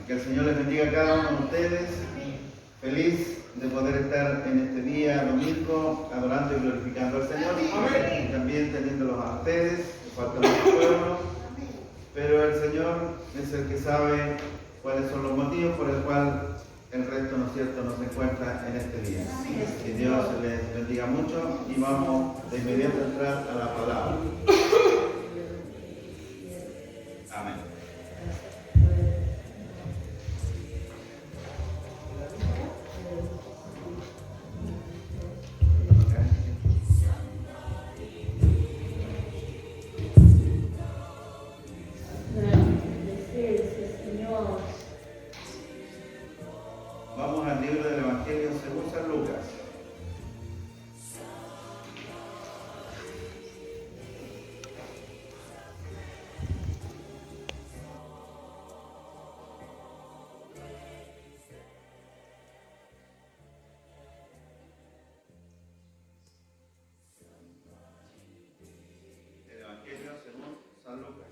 Que el Señor les bendiga a cada uno de ustedes. Feliz de poder estar en este día domingo adorando y glorificando al Señor. Y también teniéndolos a ustedes, falta mucho pueblo. Pero el Señor es el que sabe cuáles son los motivos por el cual el resto, ¿no es cierto?, nos encuentra en este día. Que Dios les bendiga mucho y vamos de inmediato a entrar a la palabra. Amén. Vamos al libro del Evangelio según San Lucas. El Evangelio según San Lucas.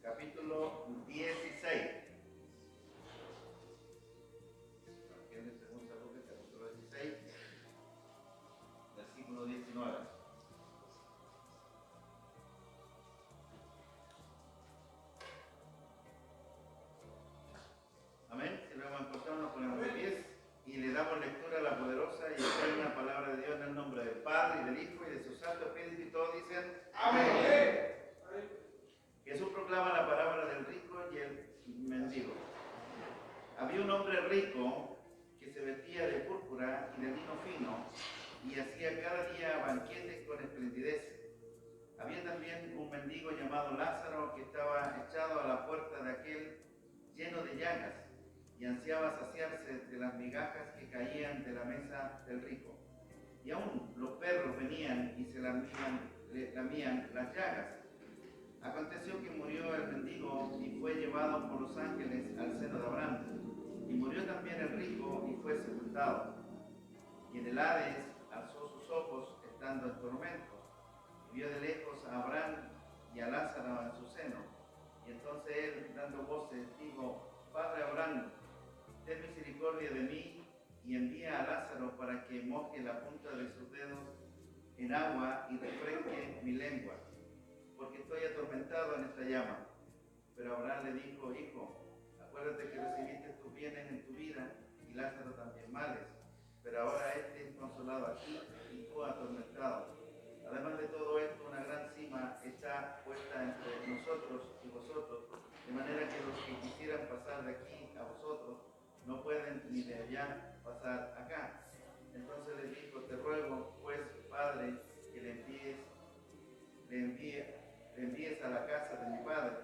Capítulo 16. Evangelio según San Lucas, capítulo 16, versículo 19. Amén. Si lo hemos encontrado, nos ponemos de pies y le damos lectura a la poderosa y eterna palabra de Dios en el nombre del Padre y del Hijo y de su Santo Espíritu, y todos dicen amén. Jesús proclama la parábola del rico y el mendigo. Había un hombre rico que se vestía de púrpura y de lino fino y hacía cada día banquetes con esplendidez. Había también un mendigo llamado Lázaro que estaba echado a la puerta de aquel lleno de llagas y ansiaba saciarse de las migajas que caían de la mesa del rico. Y aún los perros venían y se lamían las llagas. Aconteció que murió el mendigo y fue llevado por los ángeles al seno de Abraham. Y murió también el rico y fue sepultado. Y en el Hades alzó sus ojos estando en tormento, y vio de lejos a Abraham y a Lázaro en su seno. Y entonces él, dando voces, dijo: Padre Abraham, ten misericordia de mí y envía a Lázaro para que moje la punta de sus dedos en agua y refresque mi lengua, porque estoy atormentado en esta llama. Pero Abraham le dijo: Hijo, acuérdate que recibiste tus bienes en tu vida y Lázaro también males, pero ahora este es consolado aquí y tú atormentado. Además de todo esto, una gran cima está puesta entre nosotros y vosotros, de manera que los que quisieran pasar de aquí a vosotros no pueden ni de allá pasar acá. Entonces le dijo: Te ruego, pues, Padre, que le envíes a la casa de mi padre,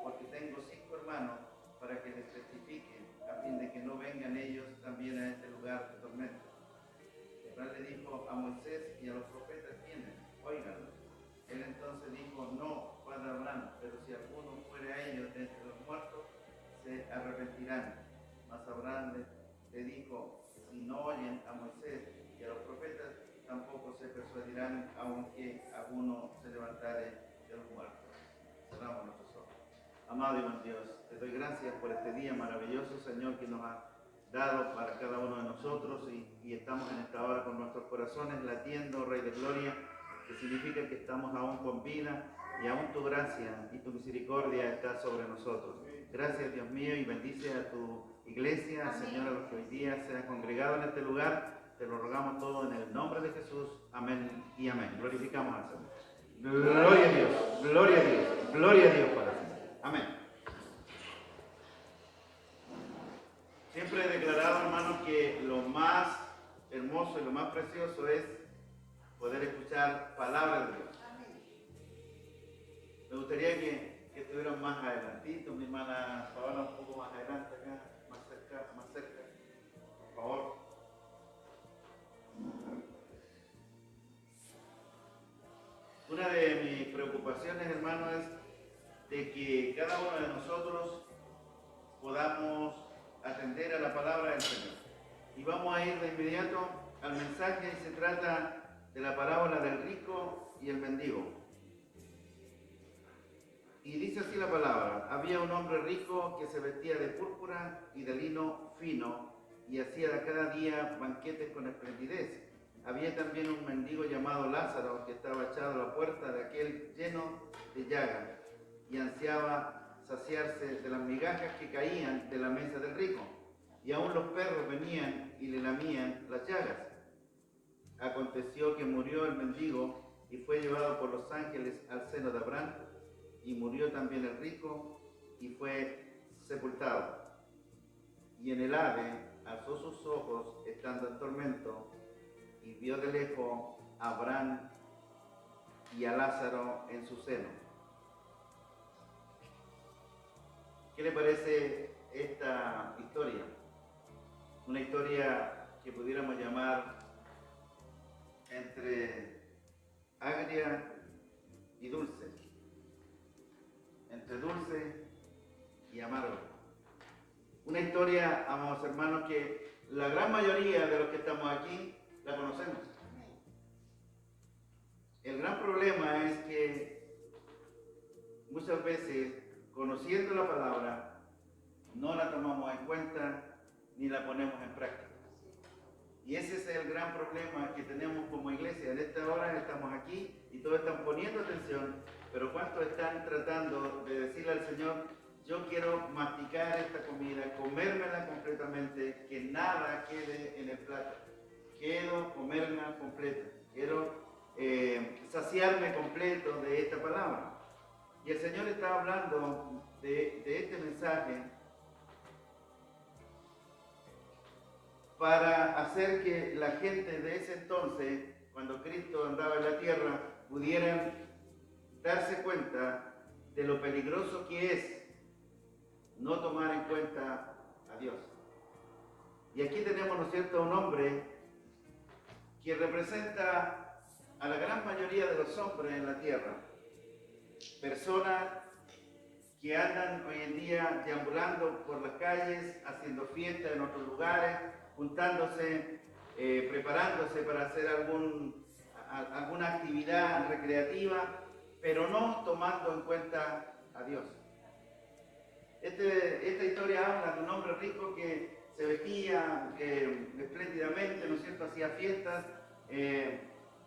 porque tengo 5 hermanos, para que les testifiquen, a fin de que no vengan ellos también a este lugar de tormento. Abraham le dijo: A Moisés y a los profetas tienen, óiganlos. Él entonces dijo: No, padre Abraham, pero si alguno fuere a ellos de entre los muertos, se arrepentirán. Mas Abraham le dijo: Si no oyen a Moisés y a los profetas, tampoco se persuadirán, aunque alguno se levantare de los muertos. Cerramos nuestros ojos. Amado y buen Dios, te doy gracias por este día maravilloso, Señor, que nos ha dado para cada uno de nosotros, y estamos en esta hora con nuestros corazones latiendo, Rey de Gloria, que significa que estamos aún con vida y aún tu gracia y tu misericordia está sobre nosotros. Gracias, Dios mío, y bendice a tu iglesia, Señor, a los que hoy día se han congregado en este lugar. Te lo rogamos todo en el nombre de Jesús. Amén y amén. Glorificamos al Señor. Gloria a Dios, gloria a Dios, gloria a Dios para siempre. Amén. Siempre he declarado, hermanos, que lo más hermoso y lo más precioso es poder escuchar palabras de Dios. Me gustaría que estuvieran más adelantitos, mi hermana Paola un poco más adelante acá, más cerca, por favor. Una de mis preocupaciones, hermano, es de que cada uno de nosotros podamos atender a la palabra del Señor. Y vamos a ir de inmediato al mensaje, y se trata de la parábola del rico y el mendigo. Y dice así la palabra: había un hombre rico que se vestía de púrpura y de lino fino y hacía cada día banquetes con esplendidez. Había también un mendigo llamado Lázaro que estaba echado a la puerta de aquel lleno de llagas y ansiaba saciarse de las migajas que caían de la mesa del rico. Y aún los perros venían y le lamían las llagas. Aconteció que murió el mendigo y fue llevado por los ángeles al seno de Abraham, y murió también el rico y fue sepultado. Y en el Hades alzó sus ojos estando en tormento y vio de lejos a Abraham y a Lázaro en su seno. ¿Qué le parece esta historia? Una historia que pudiéramos llamar entre agria y dulce, entre dulce y amargo. Una historia, amados hermanos, que la gran mayoría de los que estamos aquí la conocemos. El gran problema es que muchas veces, conociendo la palabra, no la tomamos en cuenta ni la ponemos en práctica. Y ese es el gran problema que tenemos como iglesia. En esta hora estamos aquí y todos están poniendo atención, pero ¿cuántos están tratando de decirle al Señor: yo quiero masticar esta comida, comérmela completamente, que nada quede en el plato? Quiero comerla completa, quiero saciarme completo de esta palabra. Y el Señor está hablando de este mensaje para hacer que la gente de ese entonces, cuando Cristo andaba en la tierra, pudieran darse cuenta de lo peligroso que es no tomar en cuenta a Dios. Y aquí tenemos, ¿no es cierto?, un hombre que representa a la gran mayoría de los hombres en la tierra. Personas que andan hoy en día deambulando por las calles, haciendo fiestas en otros lugares, juntándose, preparándose para hacer alguna actividad recreativa, pero no tomando en cuenta a Dios. Esta historia habla de un hombre rico que se vestía espléndidamente, ¿no es cierto?, hacía fiestas,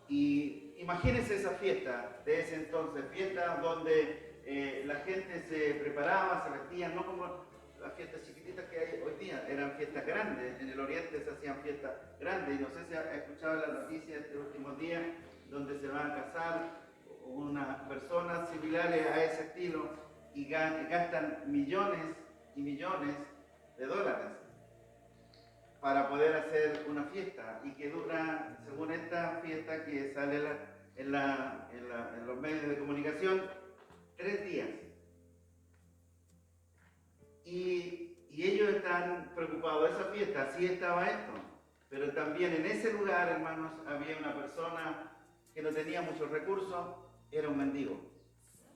y imagínense esa fiesta de ese entonces, fiesta donde la gente se preparaba, se vestía, no como las fiestas chiquititas que hay hoy día, eran fiestas grandes. En el oriente se hacían fiestas grandes, y no sé si ha escuchado la noticia estos últimos días, donde se van a casar unas personas similares a ese estilo y gastan millones y millones de dólares para poder hacer una fiesta, y que dura, según esta fiesta que sale en los medios de comunicación, 3 días. Y ellos están preocupados de esa fiesta. Así estaba esto. Pero también en ese lugar, hermanos, había una persona que no tenía muchos recursos, era un mendigo.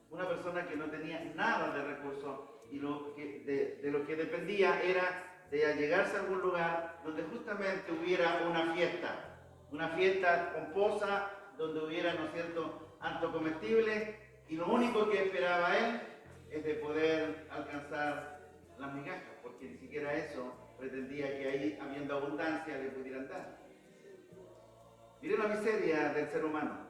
Una persona que no tenía nada de recursos, y de lo que dependía era de allegarse a algún lugar donde justamente hubiera una fiesta pomposa, donde hubiera, ¿no es cierto?, harto comestible, y lo único que esperaba él es de poder alcanzar las migajas, porque ni siquiera eso pretendía que ahí, habiendo abundancia, le pudieran dar. Miren la miseria del ser humano.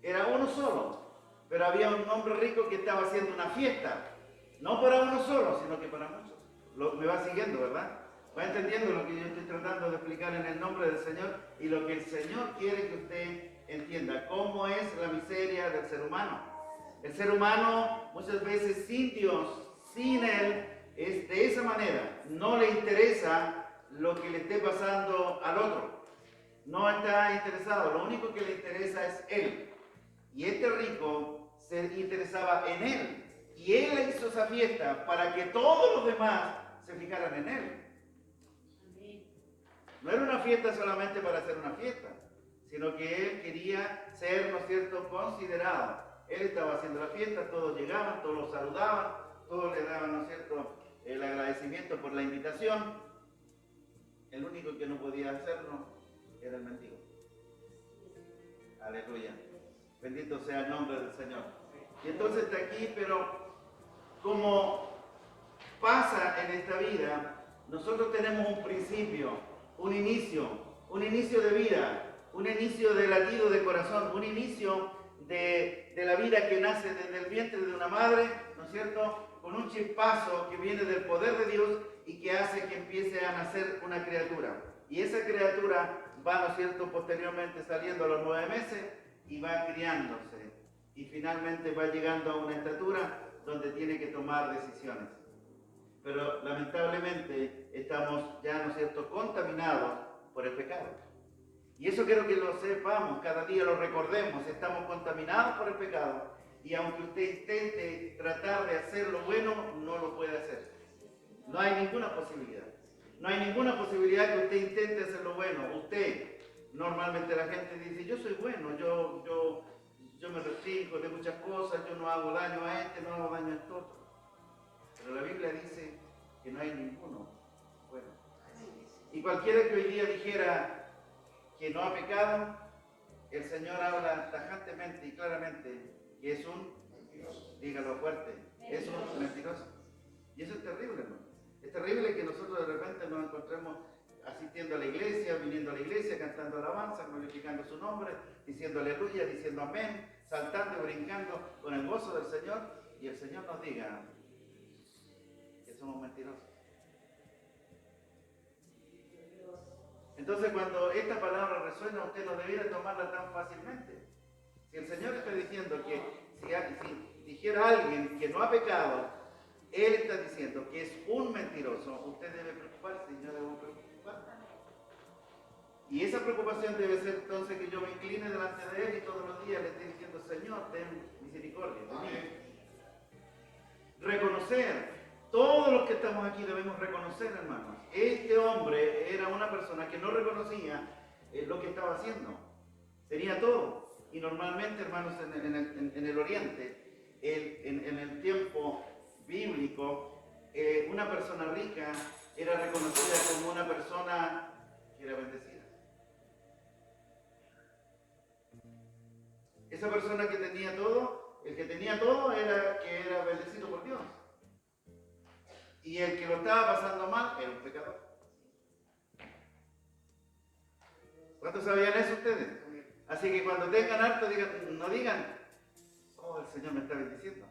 Era uno solo, pero había un hombre rico que estaba haciendo una fiesta, no para uno solo, sino que para muchos. Me va siguiendo, ¿verdad? Va entendiendo lo que yo estoy tratando de explicar en el nombre del Señor, y lo que el Señor quiere que usted entienda: cómo es la miseria del ser humano. El ser humano, muchas veces sin Dios, sin Él, es de esa manera. No le interesa lo que le esté pasando al otro. No está interesado, lo único que le interesa es Él. Y este rico se interesaba en Él, Y Él hizo esa fiesta para que todos los demás se fijaran en Él. No era una fiesta solamente para hacer una fiesta, sino que Él quería ser, ¿no es cierto?, considerado. Él estaba haciendo la fiesta, todos llegaban, todos lo saludaban, todos le daban, ¿no es cierto?, el agradecimiento por la invitación. El único que no podía hacerlo era el mendigo. Aleluya. Bendito sea el nombre del Señor. Y entonces está aquí, pero como pasa en esta vida, nosotros tenemos un principio, un inicio de vida, un inicio de latido de corazón, un inicio de la vida que nace desde el vientre de una madre, ¿no es cierto?, con un chispazo que viene del poder de Dios y que hace que empiece a nacer una criatura. Y esa criatura va, ¿no es cierto?, posteriormente saliendo a los 9 meses y va criándose. Y finalmente va llegando a una estatura donde tiene que tomar decisiones. Pero lamentablemente estamos ya, ¿no es cierto?, contaminados por el pecado. Y eso quiero que lo sepamos, cada día lo recordemos, estamos contaminados por el pecado. Y aunque usted intente tratar de hacer lo bueno, no lo puede hacer. No hay ninguna posibilidad. No hay ninguna posibilidad que usted intente hacer lo bueno. Usted, normalmente la gente dice, yo soy bueno, yo me restringo de muchas cosas, yo no hago daño a este, no hago daño a este otro. Pero la Biblia dice que no hay ninguno bueno. Y cualquiera que hoy día dijera que no ha pecado, el Señor habla tajantemente y claramente que es un mentiroso. Dígalo fuerte, es un mentiroso. Y eso es terrible, hermano. Es terrible que nosotros de repente nos encontremos asistiendo a la iglesia, viniendo a la iglesia, cantando alabanza, glorificando su nombre, diciendo aleluya, diciendo amén, saltando y brincando con el gozo del Señor, y el Señor nos diga que somos mentirosos. Entonces, cuando esta palabra resuena, usted no debiera tomarla tan fácilmente. Si el Señor está diciendo que si dijera alguien que no ha pecado, Él está diciendo que es un mentiroso, usted debe preocuparse y yo debo preocuparme. Y esa preocupación debe ser entonces que yo me incline delante de Él y todos los días le esté diciendo, Señor, ten misericordia de mí. Reconocer. Todos los que estamos aquí debemos reconocer, hermanos. Este hombre era una persona que no reconocía lo que estaba haciendo. Tenía todo. Y normalmente, hermanos, en el Oriente, en el tiempo bíblico, una persona rica era reconocida como una persona que era bendecida. Esa persona que tenía todo, el que tenía todo era que era bendecido por Dios. Y el que lo estaba pasando mal era un pecador. ¿Cuántos sabían eso ustedes? Así que cuando tengan harto, no digan, oh, el Señor me está bendiciendo.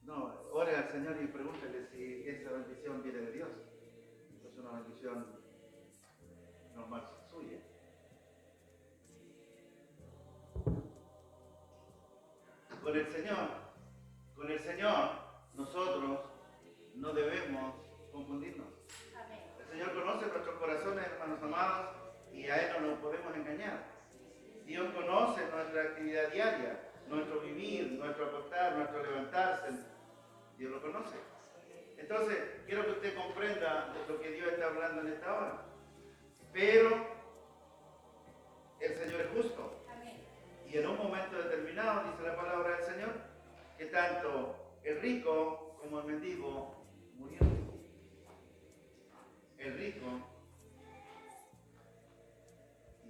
No, ore al Señor y pregúntele si esa bendición viene de Dios. Es una bendición normal suya. Con el Señor, nosotros no debemos confundirnos. El Señor conoce nuestros corazones, hermanos amados, y a Él no nos podemos engañar. Dios conoce nuestra actividad diaria, nuestro vivir, nuestro acostar, nuestro levantarse. Dios lo conoce. Entonces, quiero que usted comprenda lo que Dios está hablando en esta hora. Pero el Señor es justo. Y en un momento determinado, dice la palabra del Señor, que tanto el rico como el mendigo murieron. El rico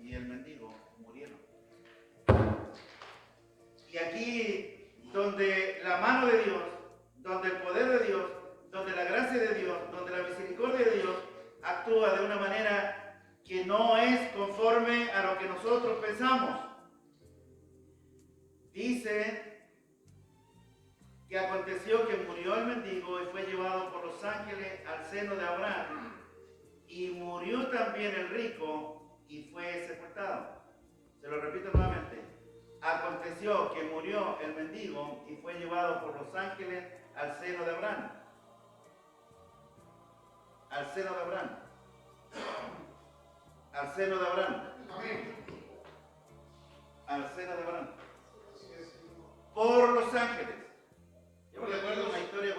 y el mendigo murieron. Y aquí, donde la mano de Dios, donde el poder de Dios, donde la gracia de Dios, donde la misericordia de Dios actúa de una manera que no es conforme a lo que nosotros pensamos. Dice que aconteció que murió el mendigo y fue llevado por los ángeles al seno de Abraham. Y murió también el rico y fue sepultado. Se lo repito nuevamente. Aconteció que murió el mendigo y fue llevado por los ángeles al seno de Abraham. Al seno de Abraham. Al seno de Abraham. Al seno de Abraham. Por los ángeles. Yo me recuerdo una historia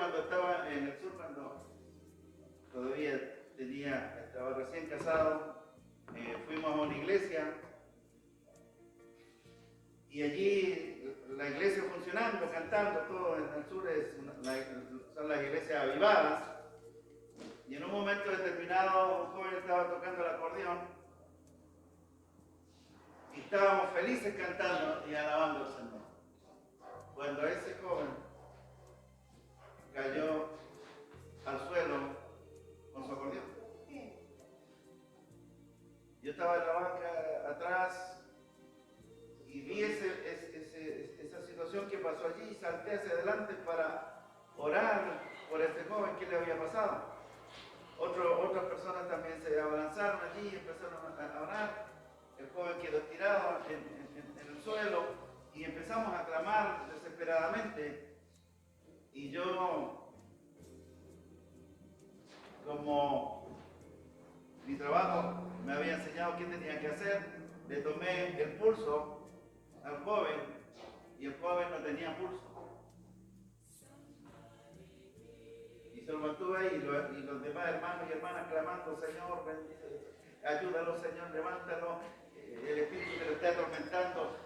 todavía estaba recién casado, fuimos a una iglesia y allí la iglesia funcionando, cantando, todo en el sur son las iglesias avivadas. Y en un momento determinado un joven estaba tocando el acordeón y estábamos felices cantando y alabando al Señor. Cuando ese joven cayó al suelo con su acordeón. Yo estaba en la banca atrás y vi esa situación que pasó allí y salté hacia adelante para orar por este joven que le había pasado. Otras personas también se abalanzaron allí y empezaron a orar. El joven quedó tirado en el suelo y empezamos a clamar desesperadamente. Y yo, como mi trabajo me había enseñado qué tenía que hacer, le tomé el pulso al joven y el joven no tenía pulso. Y se lo mantuve ahí y los demás hermanos y hermanas clamando: Señor, ayúdalo, Señor, levántalo, el espíritu que lo está atormentando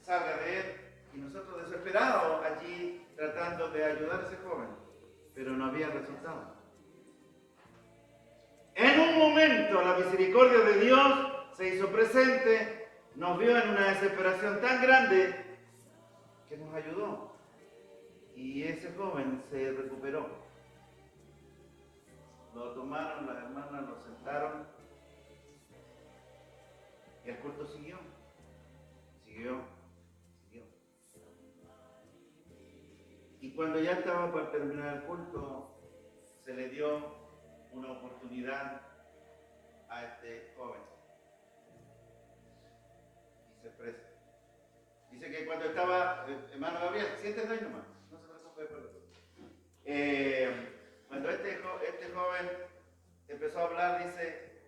salga de él. Y nosotros desesperados allí tratando de ayudar a ese joven, pero no había resultado. En un momento la misericordia de Dios se hizo presente, nos vio en una desesperación tan grande que nos ayudó. Y ese joven se recuperó. Lo tomaron, las hermanas lo sentaron y el culto siguió. Y cuando ya estaba para terminar el culto, se le dio una oportunidad a este joven. Y se expresa. Dice que cuando estaba, hermano Gabriel, siéntate ahí nomás, no se preocupe por eso. Cuando este joven empezó a hablar, dice,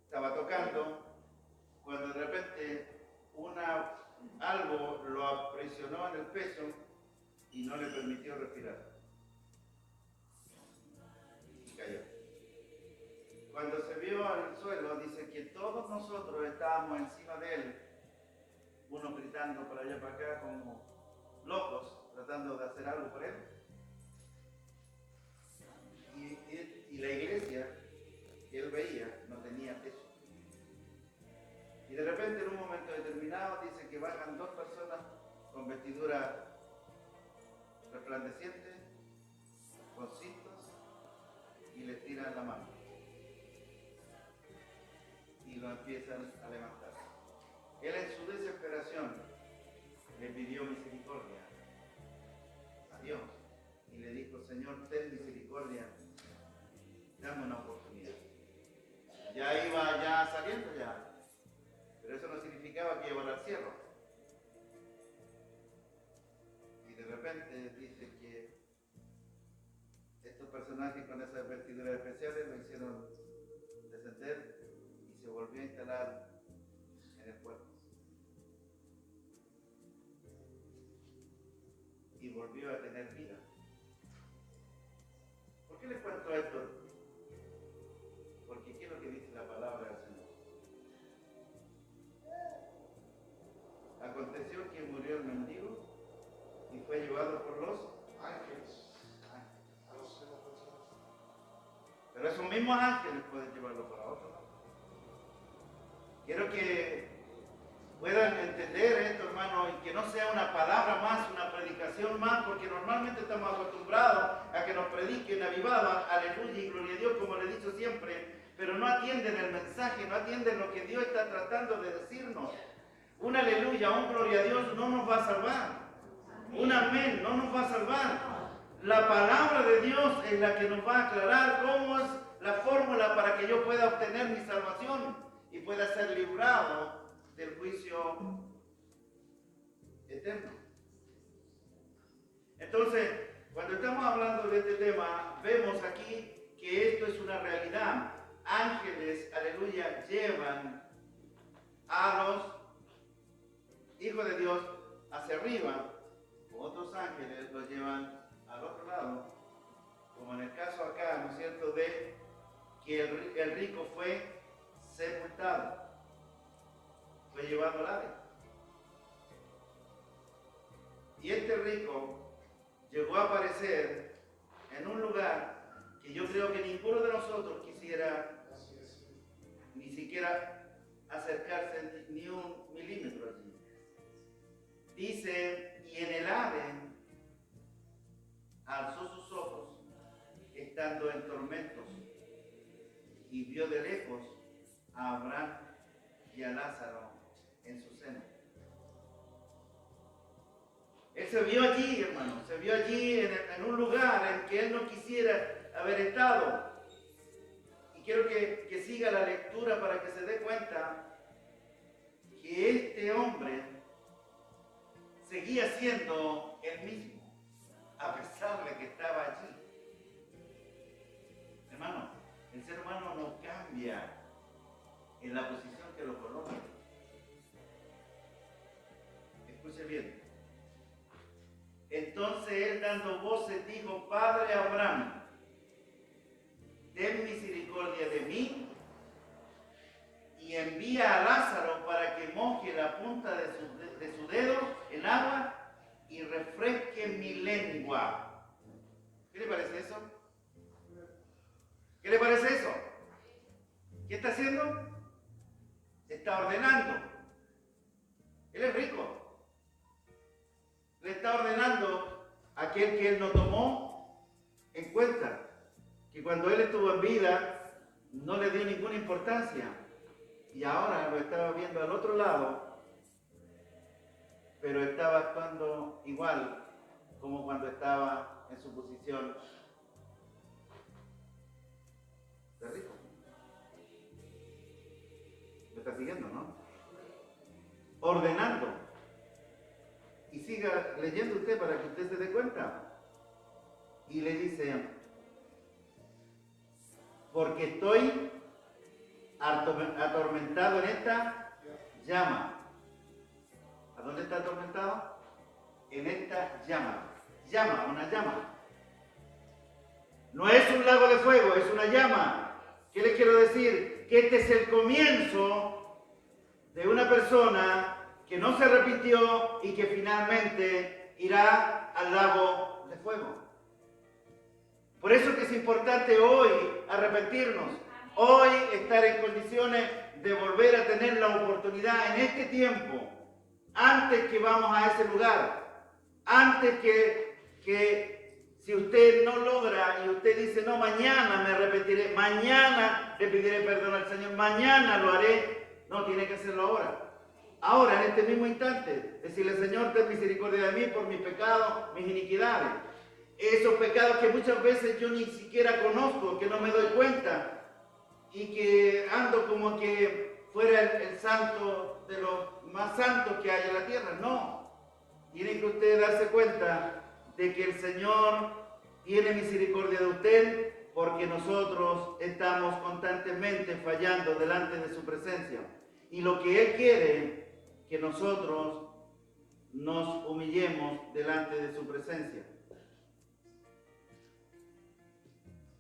estaba tocando, cuando de repente algo lo aprisionó en el pecho y no le permitió respirar. Y cayó. Cuando se vio al suelo, dice que todos nosotros estábamos encima de él, unos gritando para allá para acá como locos, tratando de hacer algo por él. Y la iglesia que él veía no tenía techo. Y de repente en un momento determinado dice que bajan dos personas con vestidura resplandeciente, con cintos, y le tiran la mano. Y lo empiezan a levantar. Él en su desesperación le pidió misericordia a Dios y le dijo: Señor, ten misericordia, dame una oportunidad. Ya iba saliendo ya, pero eso no significaba que iba al cielo. Y de repente dice que estos personajes con esas vestiduras especiales lo hicieron descender y se volvió a instalar en el cuerpo. Y volvió a tener vida. ¿Por qué les cuento esto? Porque ¿qué es lo que dice la palabra del Señor? Aconteció que murió el mendigo y fue llevado por los ángeles. Pero esos mismos ángeles pueden llevarlo para otro lado. Quiero que puedan entender esto, hermano, y que no sea una palabra más, una predicación más, porque normalmente estamos acostumbrados a que nos prediquen avivada, aleluya y gloria a Dios, como le he dicho siempre, pero no atienden el mensaje, no atienden lo que Dios está tratando de decirnos. Un aleluya, un gloria a Dios no nos va a salvar. Un amén no nos va a salvar. La palabra de Dios es la que nos va a aclarar cómo es la fórmula para que yo pueda obtener mi salvación y pueda ser librado del juicio eterno. Entonces, cuando estamos hablando de este tema, vemos aquí que esto es una realidad. Ángeles, aleluya, llevan a los hijos de Dios hacia arriba. Otros ángeles los llevan al otro lado, como en el caso acá, ¿no es cierto?, de que el rico fue sepultado, fue llevado al Hades. Y este rico llegó a aparecer en un lugar que yo creo que ninguno de nosotros quisiera ni siquiera acercarse ni un milímetro allí. Dice, y en el Hades alzó sus ojos, estando en tormentos, y vio de lejos a Abraham y a Lázaro en su seno. Él se vio allí, hermano, se vio allí en un lugar en que él no quisiera haber estado. Y quiero que siga la lectura para que se dé cuenta que este hombre seguía siendo el mismo, a pesar de que estaba allí. Hermano, el ser humano no cambia en la posición que lo coloca. Escuche bien. Entonces él, dando voces, dijo: Padre Abraham, ten misericordia de mí y envía a Lázaro para que moje la punta de su dedo en agua y refresque mi lengua. ¿Qué le parece eso? ¿Qué le parece eso? ¿Qué está haciendo? Está ordenando. Él es rico. Le está ordenando a aquel que él no tomó en cuenta, que cuando él estuvo en vida no le dio ninguna importancia y ahora lo estaba viendo al otro lado, pero estaba actuando igual como cuando estaba en su posición de rico. ¿Me está siguiendo, no? Ordenando. Y siga leyendo usted para que usted se dé cuenta. Y le dice: porque estoy atormentado en esta llama. ¿A dónde está atormentado? En esta llama. Llama, una llama. No es un lago de fuego, es una llama. ¿Qué les quiero decir? Que este es el comienzo de una persona que no se arrepintió y que finalmente irá al lago de fuego. Por eso que es importante hoy arrepentirnos, hoy estar en condiciones de volver a tener la oportunidad en este tiempo, antes que vamos a ese lugar, antes que si usted no logra y usted dice: no, mañana me arrepentiré, mañana le pediré perdón al Señor, mañana lo haré. No, tiene que hacerlo ahora. Ahora, en este mismo instante, decirle: Señor, ten misericordia de mí por mis pecados, mis iniquidades. Esos pecados que muchas veces yo ni siquiera conozco, que no me doy cuenta y que ando como que fuera el santo de los más santos que hay en la tierra. No, tiene que usted darse cuenta de que el Señor tiene misericordia de usted porque nosotros estamos constantemente fallando delante de su presencia. Y lo que Él quiere, que nosotros nos humillemos delante de su presencia.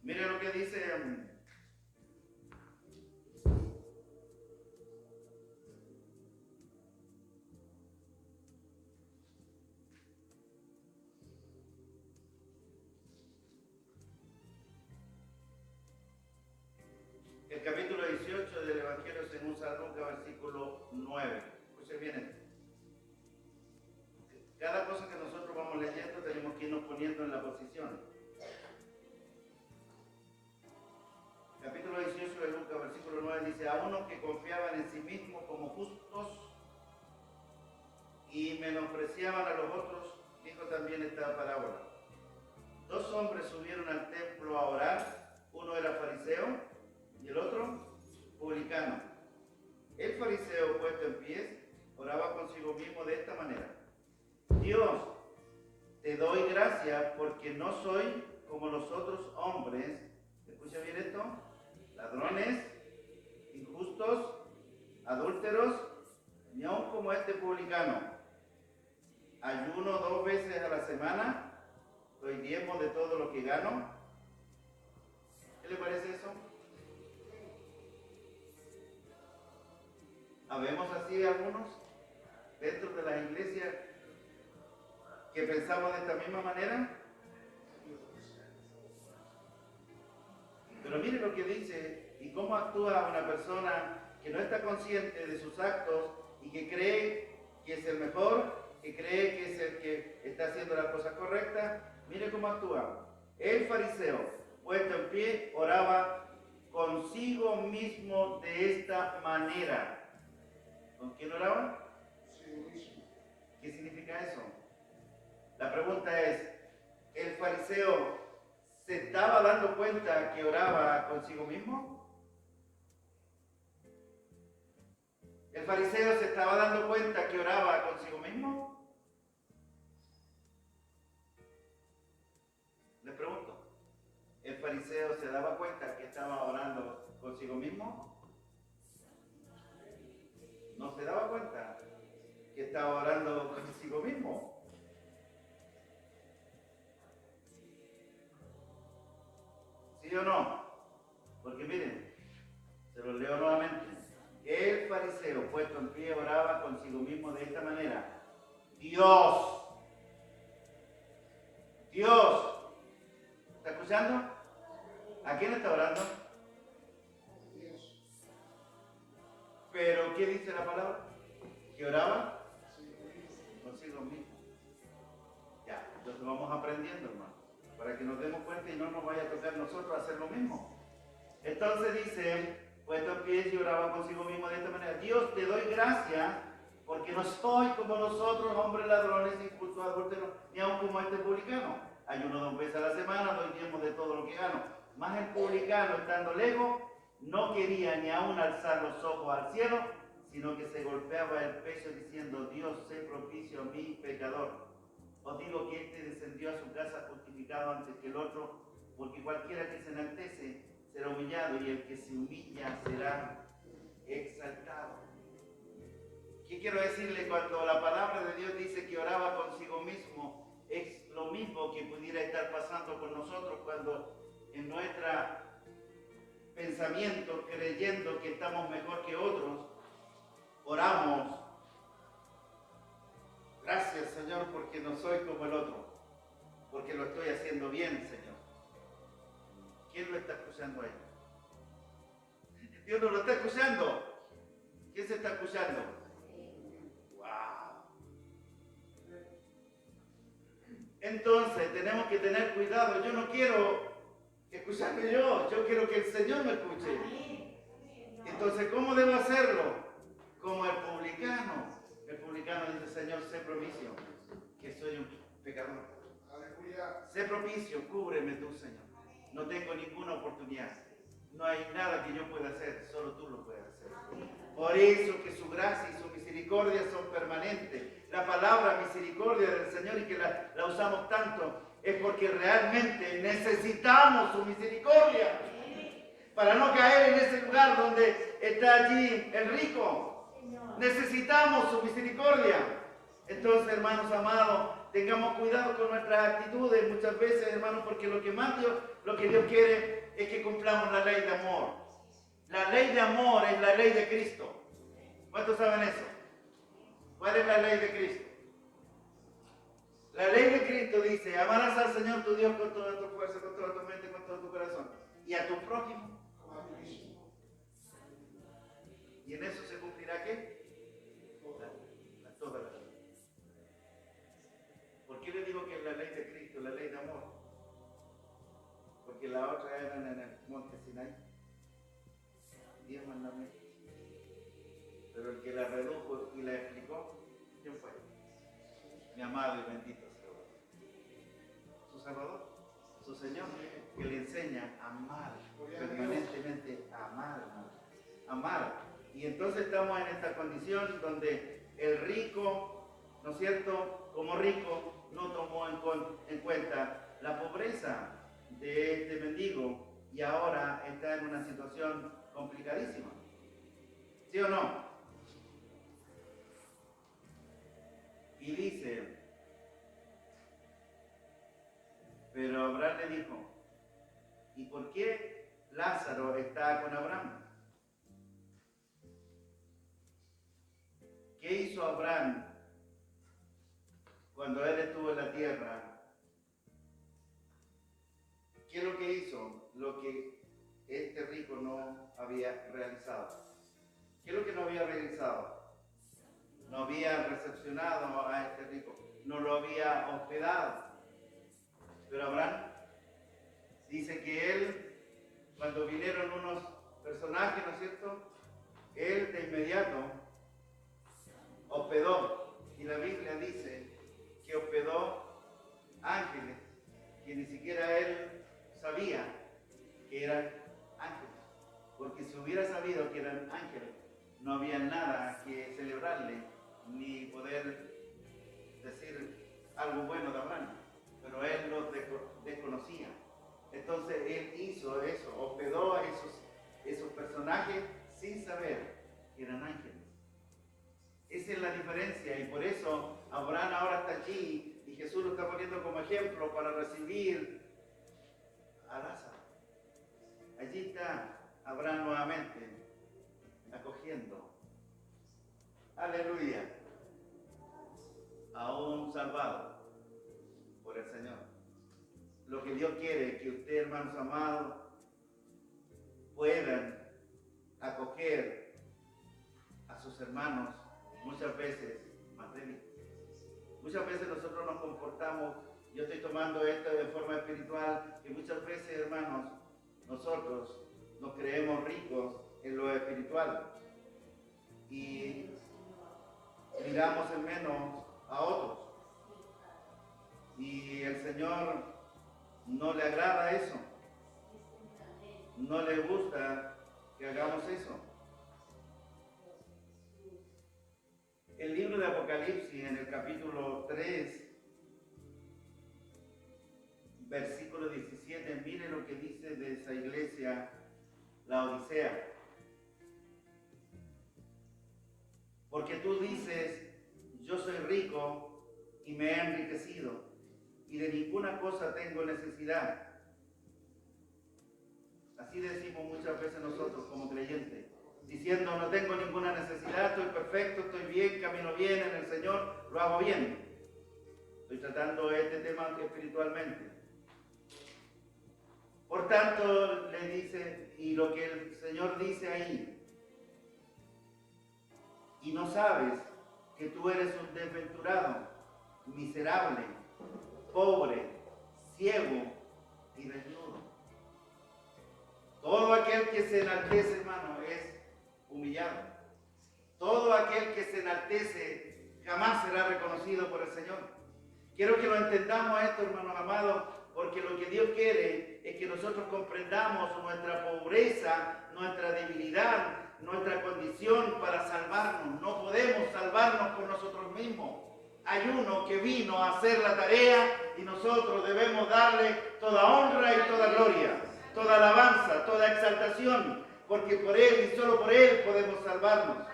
Mire lo que dice el capítulo 18 del Evangelio según San Lucas, versículo 9. Escuche bien esto. Cada cosa que nosotros vamos leyendo tenemos que irnos poniendo en la posición. Capítulo 18 de Lucas, versículo 9 dice: a unos que confiaban en sí mismos como justos y menospreciaban a los otros, dijo también esta parábola. Dos hombres subieron al templo a orar, uno era fariseo y el otro publicano. El fariseo, puesto en pies, oraba consigo mismo de esta manera: Dios, te doy gracias porque no soy como los otros hombres, escucha bien esto, ladrones, injustos, adúlteros, ni aun como este publicano. Ayuno 2 veces a la semana, doy diezmo de todo lo que gano. ¿Qué le parece eso? ¿Habemos así algunos dentro de las iglesias que pensamos de esta misma manera? Pero mire lo que dice y cómo actúa una persona que no está consciente de sus actos y que cree que es el mejor, que cree que es el que está haciendo las cosas correctas. Mire cómo actúa. El fariseo, puesto en pie, oraba consigo mismo de esta manera. ¿Con quién oraba? ¿Qué significa eso? La pregunta es, ¿el fariseo se estaba dando cuenta que oraba consigo mismo? ¿El fariseo se estaba dando cuenta que oraba consigo mismo? Les pregunto, ¿el fariseo se daba cuenta que estaba orando consigo mismo? ¿No se daba cuenta que estaba orando consigo mismo? ¿Sí o no? Porque miren, se los leo nuevamente. El fariseo, puesto en pie, oraba consigo mismo de esta manera. Dios, ¿está escuchando? ¿A quién está orando? Pero ¿qué dice la palabra? ¿Que oraba? Consigo mismo. Ya, entonces vamos aprendiendo, hermano, para que nos demos cuenta y no nos vaya a tocar nosotros hacer lo mismo. Entonces dice, puesto en pie y oraba consigo mismo de esta manera. Dios, te doy gracias porque no soy como nosotros, hombres ladrones, injustos, adúlteros, ni aun como este publicano. Ayuno 2 veces a la semana, doy diezmo de todo lo que gano. Mas el publicano, estando lejos, no quería ni aun alzar los ojos al cielo, sino que se golpeaba el pecho diciendo, Dios, sé propicio a mí, pecador. Os digo que este descendió a su casa justificado antes que el otro, porque cualquiera que se enaltece será humillado y el que se humilla será exaltado. ¿Qué quiero decirle cuando la palabra de Dios dice que oraba consigo mismo? Es lo mismo que pudiera estar pasando con nosotros cuando en nuestro pensamiento, creyendo que estamos mejor que otros, oramos. Gracias, Señor, porque no soy como el otro, porque lo estoy haciendo bien, Señor. ¿Quién lo está escuchando ahí? Dios no lo está escuchando. ¿Quién se está escuchando? ¡Wow! Entonces tenemos que tener cuidado. Yo no quiero escucharme yo quiero que el Señor me escuche. Entonces, ¿cómo debo hacerlo? Como el publicano. El publicano dice, Señor, sé propicio, que soy un pecador. Sé propicio, cúbreme tú, Señor. No tengo ninguna oportunidad. No hay nada que yo pueda hacer, solo tú lo puedes hacer. Por eso que su gracia y su misericordia son permanentes. La palabra misericordia del Señor y que la usamos tanto es porque realmente necesitamos su misericordia. Para no caer en ese lugar donde está allí el rico. Necesitamos su misericordia. Entonces, hermanos amados, tengamos cuidado con nuestras actitudes muchas veces, hermanos, porque lo que Dios quiere es que cumplamos la ley de amor. La ley de amor es la ley de Cristo. ¿Cuántos saben eso? ¿Cuál es la ley de Cristo? La ley de Cristo dice, amarás al Señor tu Dios con toda tu fuerza, con toda tu mente, con todo tu corazón. Y a tu prójimo. ¿Y en eso se cumplirá qué? Toda la ley. ¿Por qué le digo que es la ley de Cristo, la ley de amor? Porque la otra era en el monte Sinai. 10 mandamientos. Pero el que la redujo y la explicó, ¿quién fue? Mi amado y bendito Salvador. Su Salvador, su Señor, que le enseña a amar, permanentemente a amar, hermano. Amar. Y entonces estamos en esta condición donde el rico, ¿no es cierto?, como rico, no tomó en cuenta la pobreza de este mendigo y ahora está en una situación complicadísima. ¿Sí o no? Y dice, pero Abraham le dijo, ¿y por qué Lázaro está con Abraham. ¿Qué hizo Abraham cuando él estuvo en la tierra? ¿Qué es lo que hizo? Lo que este rico no había realizado. ¿Qué es lo que no había realizado? No había recepcionado a este rico, no lo había hospedado. Pero Abraham dice que él, cuando vinieron unos personajes, ¿no es cierto? Él de inmediato hospedó. Y la Biblia dice que hospedó ángeles, que ni siquiera él sabía que eran ángeles. Porque si hubiera sabido que eran ángeles, no había nada que celebrarle, ni poder decir algo bueno de Abraham. Pero él lo desconocía. Entonces él hizo eso, hospedó a esos personajes sin saber que eran ángeles. Esa es la diferencia, y por eso Abraham ahora está allí y Jesús lo está poniendo como ejemplo para recibir a Lázaro. Allí está Abraham nuevamente acogiendo. Aleluya. A un salvado por el Señor. Lo que Dios quiere es que ustedes, hermanos amados, puedan acoger a sus hermanos muchas veces más débiles. Muchas veces nosotros nos comportamos, yo estoy tomando esto de forma espiritual, que muchas veces, hermanos, nosotros nos creemos ricos en lo espiritual y miramos en menos a otros. Y el Señor no le agrada eso. No le gusta que hagamos eso. El libro de Apocalipsis, en el capítulo 3, versículo 17, mire lo que dice de esa iglesia, la Odisea. Porque tú dices, yo soy rico y me he enriquecido, y de ninguna cosa tengo necesidad. Así decimos muchas veces nosotros como creyentes, diciendo no tengo ninguna necesidad, estoy perfecto, estoy bien, camino bien en el Señor, lo hago bien. Estoy tratando este tema espiritualmente. Por tanto, le dice, y lo que el Señor dice ahí, y no sabes que tú eres un desventurado, miserable, pobre, ciego y desnudo. Todo aquel que se enaltece, hermano, es humillado. Todo aquel que se enaltece jamás será reconocido por el Señor. Quiero que lo entendamos esto, hermanos amados, porque lo que Dios quiere es que nosotros comprendamos nuestra pobreza, nuestra debilidad, nuestra condición para salvarnos. No podemos salvarnos por nosotros mismos. Hay uno que vino a hacer la tarea y nosotros debemos darle toda honra y toda gloria, toda alabanza, toda exaltación, porque por Él y solo por Él podemos salvarnos.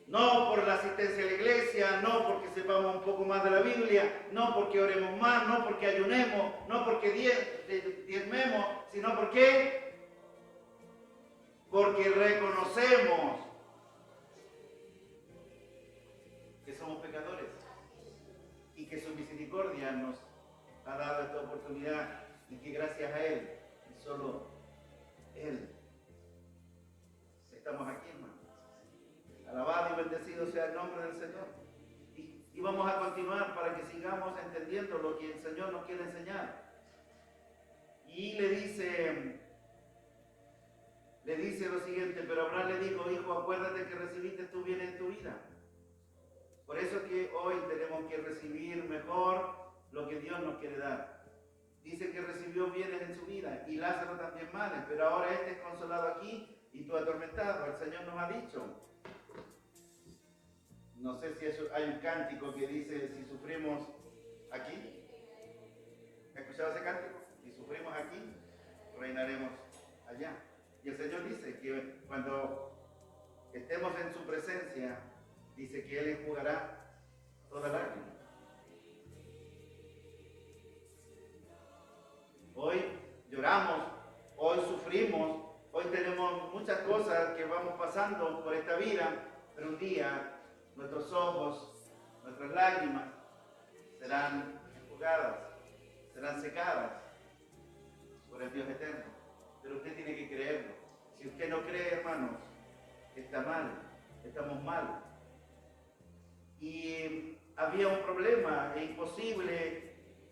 No por la asistencia a la iglesia, no porque sepamos un poco más de la Biblia, no porque oremos más, no porque ayunemos, no porque diezmemos, sino porque reconocemos que somos pecadores y que su misericordia nos ha dado esta oportunidad y que gracias a Él y solo Él estamos aquí, hermano. Alabado y bendecido sea el nombre del Señor. Y vamos a continuar para que sigamos entendiendo lo que el Señor nos quiere enseñar. Y le dice lo siguiente, pero Abraham le dijo, hijo, acuérdate que recibiste tu bien en tu vida. Por eso que hoy tenemos que recibir mejor lo que Dios nos quiere dar. Dice que recibió bienes en su vida y Lázaro también males, pero ahora este es consolado aquí y tú atormentado. El Señor nos ha dicho. No sé si hay un cántico que dice, si sufrimos aquí. ¿Has escuchado ese cántico? Si sufrimos aquí, reinaremos allá. Y el Señor dice que cuando estemos en su presencia, dice que Él enjugará toda lágrima. Hoy lloramos, hoy sufrimos. sufrimos, hoy tenemos muchas cosas que vamos pasando por esta vida, pero un día nuestros ojos, nuestras lágrimas serán enjugadas, serán secadas por el Dios eterno. Pero usted tiene que creerlo. Si usted no cree, hermanos, está mal, estamos mal. Y había un problema, es imposible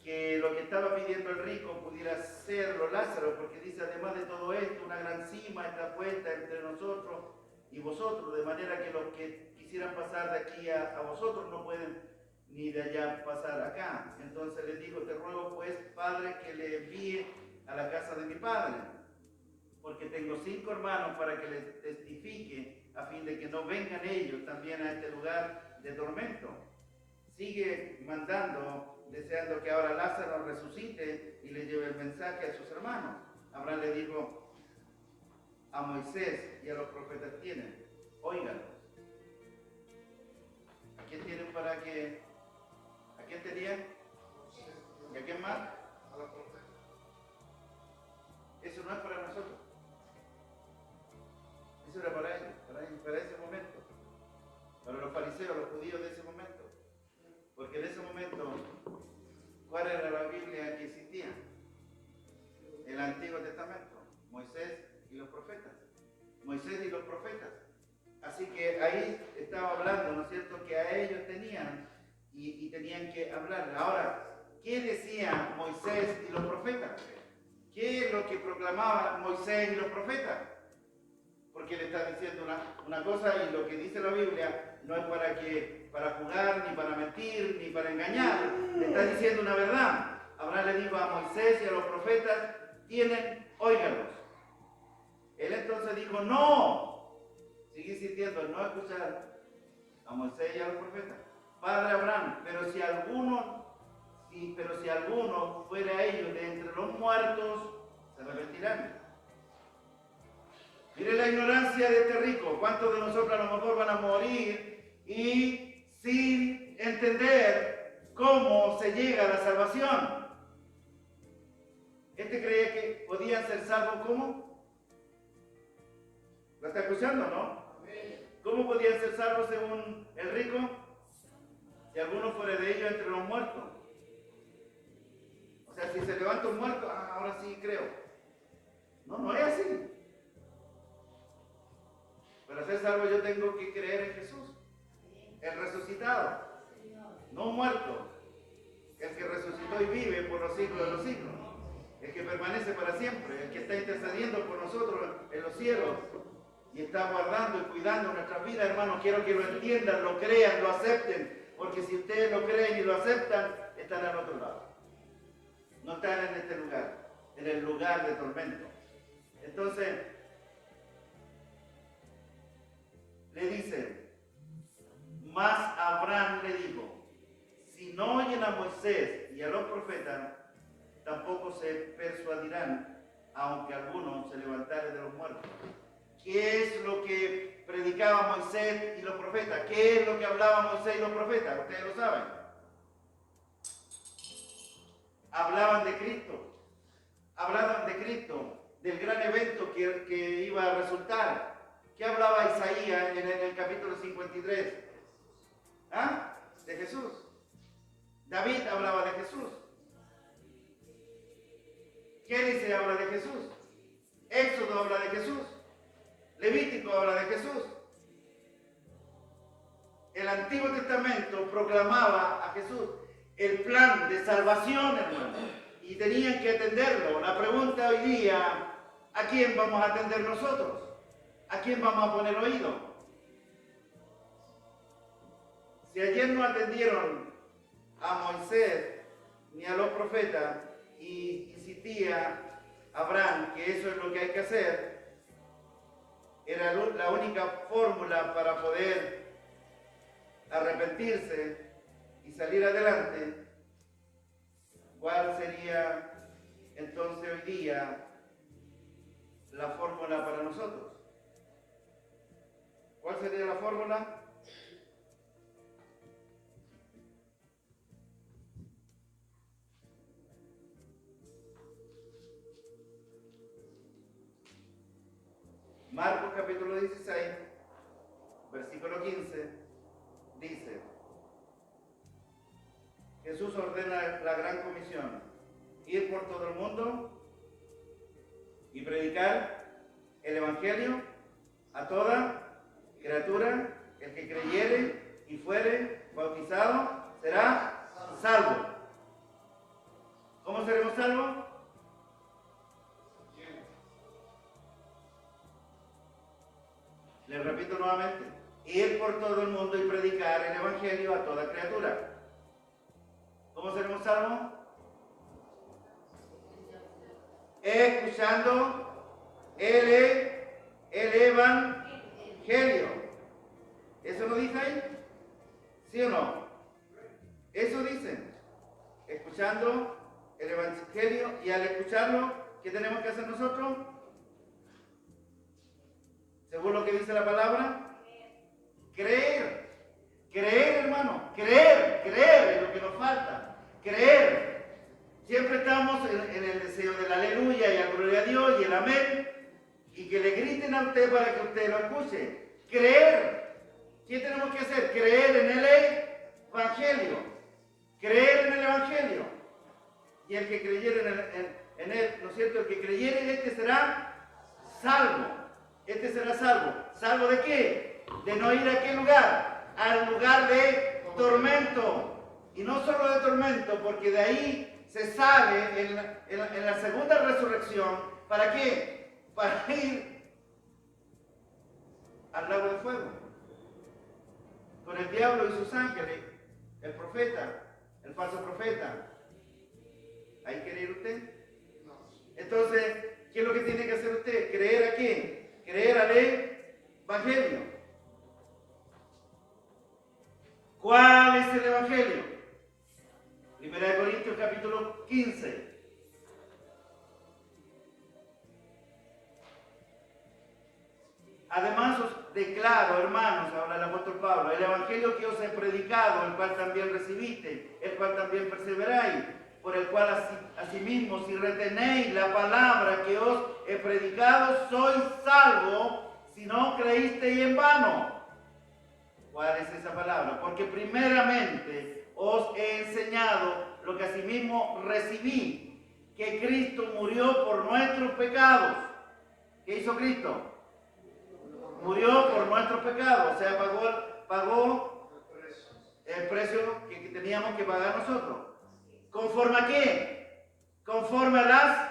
que lo que estaba pidiendo el rico pudiera serlo Lázaro, porque dice, además de todo esto, una gran cima está puesta entre nosotros y vosotros, de manera que los que quisieran pasar de aquí a vosotros no pueden ni de allá pasar acá. Entonces les dijo, te ruego pues, Padre, que le envíe a la casa de mi padre, porque tengo 5 hermanos para que les testifique, a fin de que no vengan ellos también a este lugar de tormento. Sigue mandando, deseando que ahora Lázaro resucite y le lleve el mensaje a sus hermanos. Abraham le dijo, a Moisés y a los profetas tienen, óiganlos. ¿A quién tienen para que? ¿A quién tenían? ¿Y a quién más? A los profetas. Eso no es para nosotros. Eso era para ellos, para ese momento. Para los fariseos, los judíos de ese momento. Porque en ese momento, ¿cuál era la Biblia que existía? El Antiguo Testamento, Moisés y los profetas. Moisés y los profetas. Así que ahí estaba hablando, ¿no es cierto?, que a ellos tenían y tenían que hablar. Ahora, ¿qué decían Moisés y los profetas? ¿Qué es lo que proclamaban Moisés y los profetas? Porque le está diciendo una cosa, y lo que dice la Biblia no es para jugar, ni para mentir, ni para engañar. Le está diciendo una verdad. Abraham le dijo a Moisés y a los profetas, tienen, óiganlos. Él entonces dijo, no. Sigue insistiendo, no escuchar a Moisés y a los profetas. Padre Abraham, pero si alguno fuera ellos de entre los muertos, se arrepentirán. Mire la ignorancia de este rico. ¿Cuántos de nosotros a lo mejor van a morir y sin entender cómo se llega a la salvación? Este creía que podían ser salvos, ¿cómo? ¿Lo está escuchando, no? ¿Cómo podían ser salvos según el rico? Si alguno fuera de ellos entre los muertos. O sea, si se levanta un muerto, ahora sí creo. No es así. Para ser salvo yo tengo que creer en Jesús, el resucitado, no muerto, el que resucitó y vive por los siglos de los siglos, el que permanece para siempre, el que está intercediendo por nosotros en los cielos y está guardando y cuidando nuestras vidas. Hermanos, quiero que lo entiendan, lo crean, lo acepten, porque si ustedes lo creen y lo aceptan, están al otro lado. No están en este lugar, en el lugar de tormento. Entonces, le dice, mas Abraham le dijo, si no oyen a Moisés y a los profetas, tampoco se persuadirán, aunque alguno se levantare de los muertos. ¿Qué es lo que predicaba Moisés y los profetas? ¿Qué es lo que hablaba Moisés y los profetas? Ustedes lo saben. Hablaban de Cristo, del gran evento que iba a resultar. ¿Qué hablaba Isaías en el capítulo 53? ¿Ah? De Jesús. David hablaba de Jesús. Génesis habla de Jesús. Éxodo habla de Jesús. Levítico habla de Jesús. El Antiguo Testamento proclamaba a Jesús el plan de salvación, hermano. Y tenían que atenderlo. La pregunta hoy día, ¿a quién vamos a atender nosotros? ¿A quién vamos a poner oído? Si ayer no atendieron a Moisés ni a los profetas y insistía Abraham que eso es lo que hay que hacer, era la única fórmula para poder arrepentirse y salir adelante, ¿cuál sería entonces hoy día la fórmula para nosotros? ¿Cuál sería la fórmula? Marcos capítulo 16, versículo 15, dice, Jesús ordena la gran comisión, ir por todo el mundo y predicar el evangelio a toda criatura. El que creyere y fuere bautizado será salvo. ¿Cómo seremos salvos? Les repito nuevamente, ir por todo el mundo y predicar el evangelio a toda criatura. ¿Cómo seremos salvos? Escuchando el evangelio. ¿Eso lo dice ahí? ¿Sí o no? Eso dice. Escuchando el evangelio, y al escucharlo, ¿qué tenemos que hacer nosotros? Según lo que dice la palabra, creer. Creer, hermano. Creer es lo que nos falta. Creer. Siempre estamos en el deseo del aleluya y la gloria a Dios y el amén, y que le griten a usted para que usted lo escuche. Creer. ¿Qué tenemos que hacer? Creer en el evangelio. Creer en el evangelio. Y el que creyere en él, ¿no es cierto? El que creyere, este será salvo. Este será salvo. ¿Salvo de qué? De no ir a qué lugar. Al lugar de tormento. Y no solo de tormento, porque de ahí se sale en la segunda resurrección. ¿Para qué? Para ir al lago de fuego. Con el diablo y sus ángeles, el profeta, el falso profeta. ¿Ahí quiere ir usted? No. Entonces, ¿qué es lo que tiene que hacer usted? ¿Creer a qué? Creer al evangelio. ¿Cuál es el evangelio? 1 Corintios capítulo 15. Además os declaro, hermanos, habla el apóstol Pablo, el evangelio que os he predicado, el cual también recibiste, el cual también perseveráis, por el cual asimismo, si retenéis la palabra que os he predicado, sois salvos, si no creísteis en vano. ¿Cuál es esa palabra? Porque primeramente os he enseñado lo que asimismo recibí, que Cristo murió por nuestros pecados. ¿Qué hizo Cristo? Murió por nuestros pecados, o sea, pagó el precio que teníamos que pagar nosotros. ¿Conforme a qué? Conforme a las...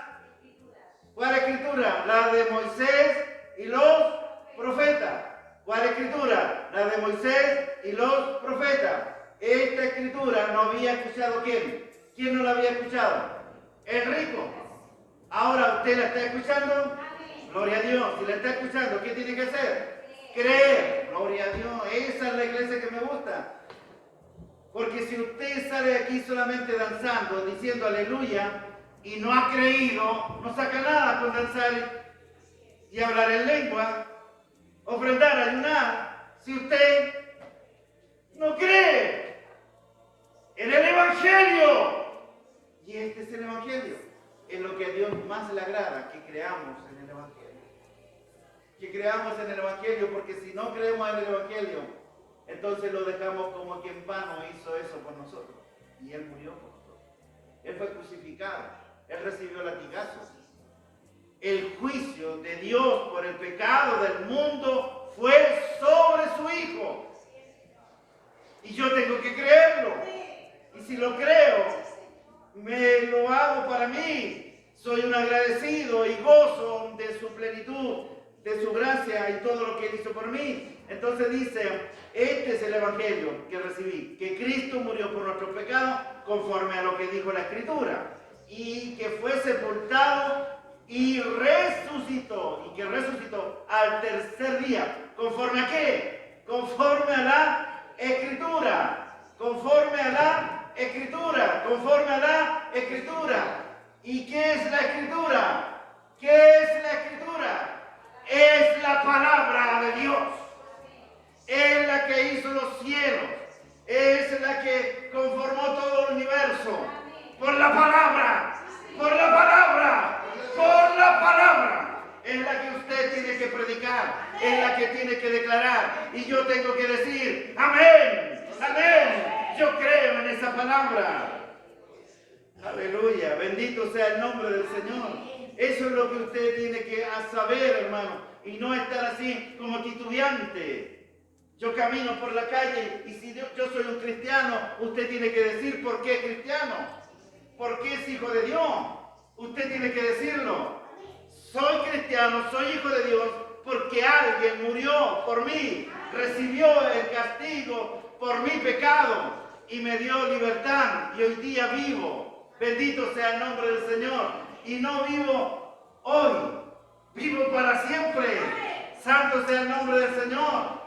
¿Cuál escritura? La de Moisés y los profetas. ¿Cuál escritura? La de Moisés y los profetas. Esta escritura no había escuchado ¿quién? ¿Quién no la había escuchado? El rico. Ahora usted la está escuchando. Gloria a Dios. Si la está escuchando, ¿qué tiene que hacer? Creer. Gloria a Dios. Esa es la iglesia que me gusta. Porque si usted sale de aquí solamente danzando, diciendo aleluya, y no ha creído, no saca nada con danzar y hablar en lengua, ofrendar, ayunar, si usted no cree en el evangelio. Y este es el evangelio. Es lo que a Dios más le agrada, que creamos en el evangelio. Que creamos en el evangelio, porque si no creemos en el evangelio, entonces lo dejamos como que en vano hizo eso por nosotros. Y Él murió por nosotros. Él fue crucificado. Él recibió latigazos. El juicio de Dios por el pecado del mundo fue sobre su Hijo. Y yo tengo que creerlo. Y si lo creo, me lo hago para mí. Soy un agradecido y gozo de su plenitud, de su gracia y todo lo que Él hizo por mí. Entonces dice, este es el evangelio que recibí, que Cristo murió por nuestros pecados conforme a lo que dijo la Escritura, y que fue sepultado y resucitó, y que resucitó al tercer día. ¿Conforme a qué? Conforme a la Escritura, conforme a la Escritura, conforme a la Escritura. ¿Y qué es la Escritura? ¿Qué es la Escritura? Es la palabra de Dios. Es la que hizo los cielos. Es la que conformó todo el universo. Por la palabra. Por la palabra. Por la palabra. Es la que usted tiene que predicar. Bendito sea el nombre del Señor. Eso es lo que usted tiene que saber, hermano, y no estar así como titubeante. Yo camino por la calle y si yo soy un cristiano, usted tiene que decir por qué es cristiano, por qué es hijo de Dios. Usted tiene que decirlo. Soy cristiano, soy hijo de Dios, porque alguien murió por mí, recibió el castigo por mi pecado y me dio libertad y hoy día vivo. Bendito sea el nombre del Señor. Y no vivo hoy, vivo para siempre. Santo sea el nombre del Señor.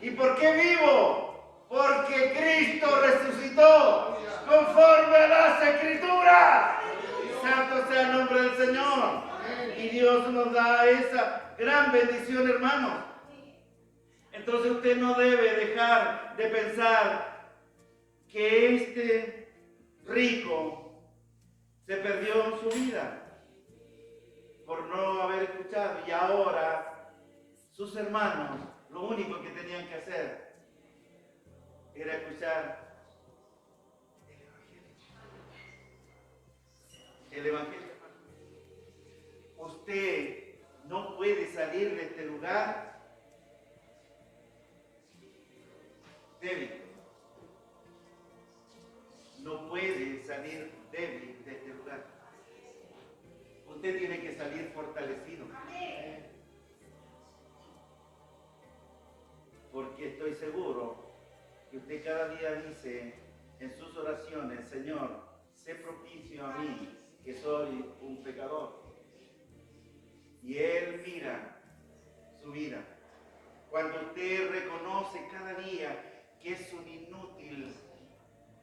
¿Y por qué vivo? Porque Cristo resucitó conforme a las Escrituras. Santo sea el nombre del Señor. Y Dios nos da esa gran bendición, hermanos. Entonces usted no debe dejar de pensar que este rico se perdió en su vida por no haber escuchado. Y ahora sus hermanos lo único que tenían que hacer era escuchar el Evangelio. Usted no puede salir de este lugar débil. No puede salir débil de este lugar. Usted tiene que salir fortalecido. Porque estoy seguro que usted cada día dice en sus oraciones: Señor, sé propicio a mí, que soy un pecador. Y Él mira su vida. Cuando usted reconoce cada día que es un inútil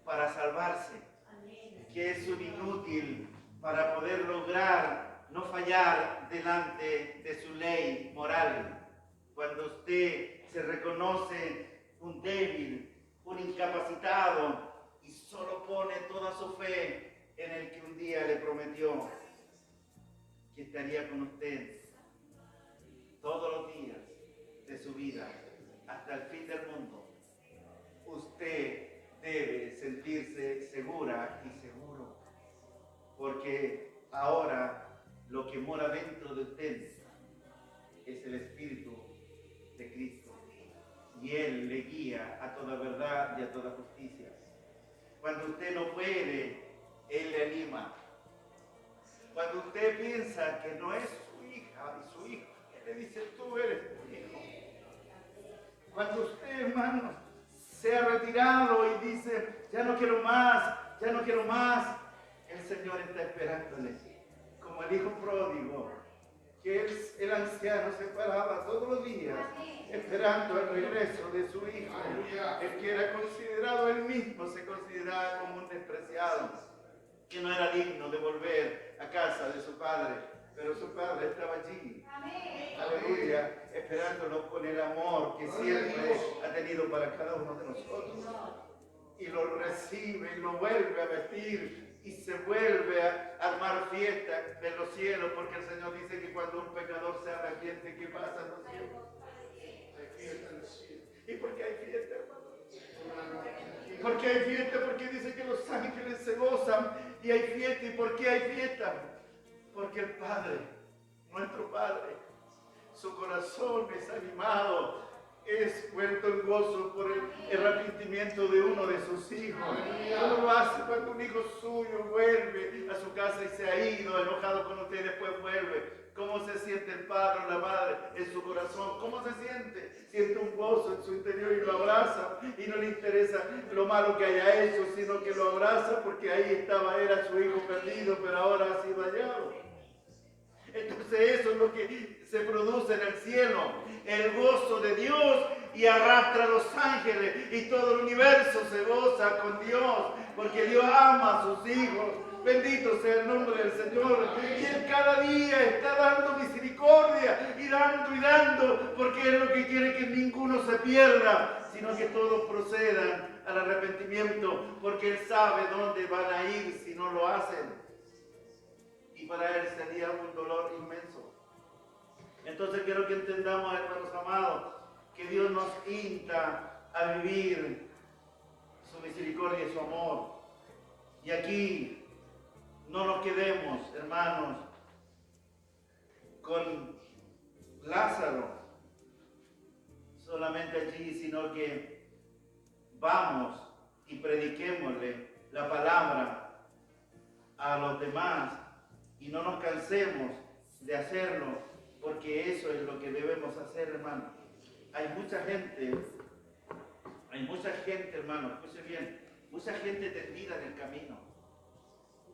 para salvarse, que es un inútil para poder lograr no fallar delante de su ley moral. Cuando usted se reconoce un débil, un incapacitado y solo pone toda su fe en el que un día le prometió que estaría con usted todos los días de su vida hasta el fin del mundo, usted debe sentirse segura y seguro, porque ahora lo que mora dentro de usted es el Espíritu de Cristo y Él le guía a toda verdad y a toda justicia. Cuando usted no puede, Él le anima. Cuando usted piensa que no es su hija y su hijo, Él le dice: tú eres tu hijo. Cuando usted, hermano, se ha retirado y dice: ya no quiero más, ya no quiero más, el Señor está esperándole, como el hijo pródigo, que el anciano se paraba todos los días esperando el regreso de su hijo. El que era considerado, él mismo se consideraba como un despreciado, que no era digno de volver a casa de su padre, pero su padre estaba allí, aleluya, esperándolo con el amor que siempre ha tenido para cada uno de nosotros, y lo recibe y lo vuelve a vestir y se vuelve a armar fiesta en los cielos, porque el Señor dice que cuando un pecador se arrepiente, ¿qué pasa en los cielos? Hay fiesta en los cielos. ¿Y por qué hay fiesta, hermano? ¿Por qué hay fiesta? Porque dice que los ángeles se gozan y hay fiesta. ¿Y por qué hay fiesta? Porque el Padre, nuestro Padre, su corazón es animado, es vuelto en gozo por el arrepentimiento de uno de sus hijos. ¿Cómo lo hace cuando un hijo suyo vuelve a su casa y se ha ido enojado con usted y después vuelve? ¿Cómo se siente el padre o la madre en su corazón? ¿Cómo se siente? Siente un gozo en su interior y lo abraza, y no le interesa lo malo que haya hecho, sino que lo abraza porque ahí estaba, era su hijo perdido, pero ahora ha sido hallado. Entonces eso es lo que se produce en el cielo, el gozo de Dios, y arrastra a los ángeles y todo el universo se goza con Dios, porque Dios ama a sus hijos. Bendito sea el nombre del Señor. Y Él cada día está dando misericordia y dando, porque Él lo que quiere es que ninguno se pierda, sino que todos procedan al arrepentimiento, porque Él sabe dónde van a ir si no lo hacen. Y para Él sería un dolor inmenso. Entonces quiero que entendamos, hermanos amados, que Dios nos insta a vivir su misericordia y su amor. Y aquí No nos quedemos, hermanos, con Lázaro solamente allí, sino que vamos y prediquémosle la palabra a los demás y no nos cansemos de hacerlo, porque eso es lo que debemos hacer, hermano. Hay mucha gente, hermano, escuche bien, mucha gente tendida en el camino,